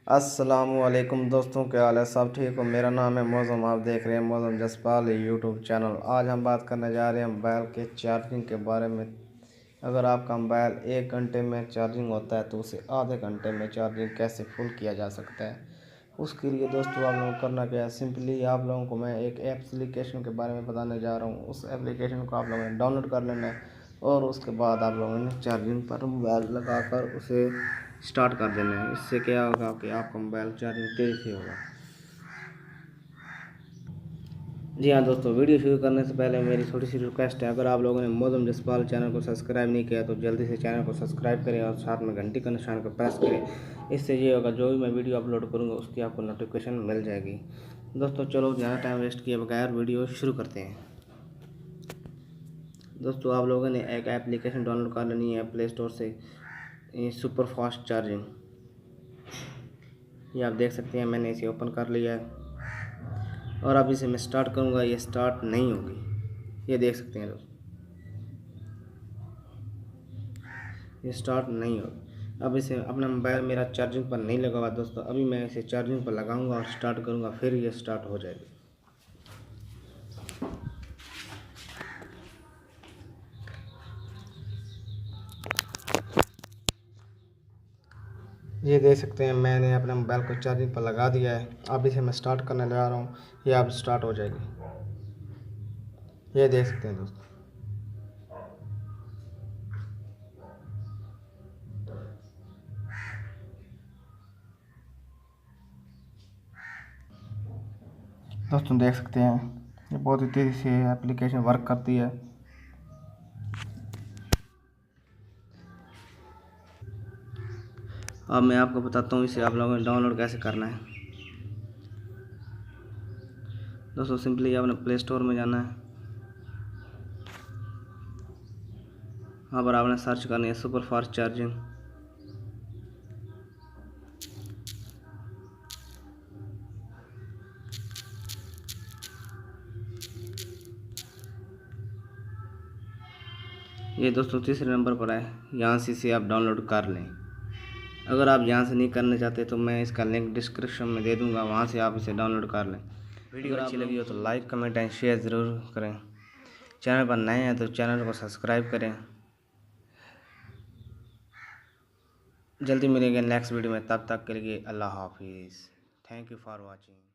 अस्सलामुअलैकुम दोस्तों, क्या हाल है? सब ठीक हो? मेरा नाम है मौज़म, आप देख रहे हैं मौज़म जसपाल यूट्यूब चैनल। आज हम बात करने जा रहे हैं मोबाइल के चार्जिंग के बारे में। अगर आपका मोबाइल 1 घंटे में चार्जिंग होता है तो उसे आधे घंटे में चार्जिंग कैसे फुल किया जा सकता है। उसके लिए दोस्तों आप लोगों को करना क्या है, सिंपली आप लोगों को मैं एक एप्लीकेशन के बारे में बताने जा रहा हूँ। उस एप्लीकेशन को आप लोगों ने डाउनलोड कर लेना है और उसके बाद आप लोगों ने चार्जिंग पर मोबाइल लगाकर उसे स्टार्ट कर देना है। इससे क्या होगा कि आपका मोबाइल चार्जिंग तेज़ी से होगा। जी हाँ दोस्तों, वीडियो शुरू करने से पहले मेरी छोटी सी रिक्वेस्ट है, अगर आप लोगों ने मौज़म जसपाल चैनल को सब्सक्राइब नहीं किया तो जल्दी से चैनल को सब्सक्राइब करें और साथ में घंटी का निशान को प्रेस करें। इससे ये होगा जो भी मैं वीडियो अपलोड करूँगा उसकी आपको नोटिफिकेशन मिल जाएगी। दोस्तों चलो ज़्यादा टाइम वेस्ट किए बगैर वीडियो शुरू करते हैं। दोस्तों आप लोगों ने एक एप्लीकेशन डाउनलोड कर लेनी है प्ले स्टोर से, सुपर फास्ट चार्जिंग। ये आप देख सकते हैं, मैंने इसे ओपन कर लिया है और अब इसे मैं स्टार्ट करूँगा, ये स्टार्ट नहीं होगी। ये देख सकते हैं दोस्तों, ये स्टार्ट नहीं होगी। अब इसे अपना मोबाइल मेरा चार्जिंग पर नहीं लगा हुआ दोस्तों, अभी मैं इसे चार्जिंग पर लगाऊंगा और स्टार्ट करूँगा, फिर ये स्टार्ट हो जाएगी। ये देख सकते हैं, मैंने अपने मोबाइल को चार्जिंग पर लगा दिया है। अब इसे मैं स्टार्ट करने लगा रहा हूँ, ये अब स्टार्ट हो जाएगी। ये देख सकते हैं दोस्तों। दोस्तों देख सकते हैं, ये बहुत ही तेज़ी से एप्लीकेशन वर्क करती है। अब मैं आपको बताता हूँ इसे आप लोगों ने डाउनलोड कैसे करना है। दोस्तों सिंपली आपने प्ले स्टोर में जाना है, वहाँ पर आपने सर्च करनी है सुपर फास्ट चार्जिंग। ये दोस्तों तीसरे नंबर पर है, यहाँ से इसे आप डाउनलोड कर लें। अगर आप यहाँ से नहीं करना चाहते तो मैं इसका लिंक डिस्क्रिप्शन में दे दूँगा, वहाँ से आप इसे डाउनलोड कर लें। वीडियो अच्छी लगी हो तो लाइक कमेंट एंड शेयर ज़रूर करें। चैनल पर नए हैं तो चैनल को सब्सक्राइब करें। जल्दी मिलेंगे नेक्स्ट वीडियो में, तब तक के लिए अल्लाह हाफिज़। Thank you for watching.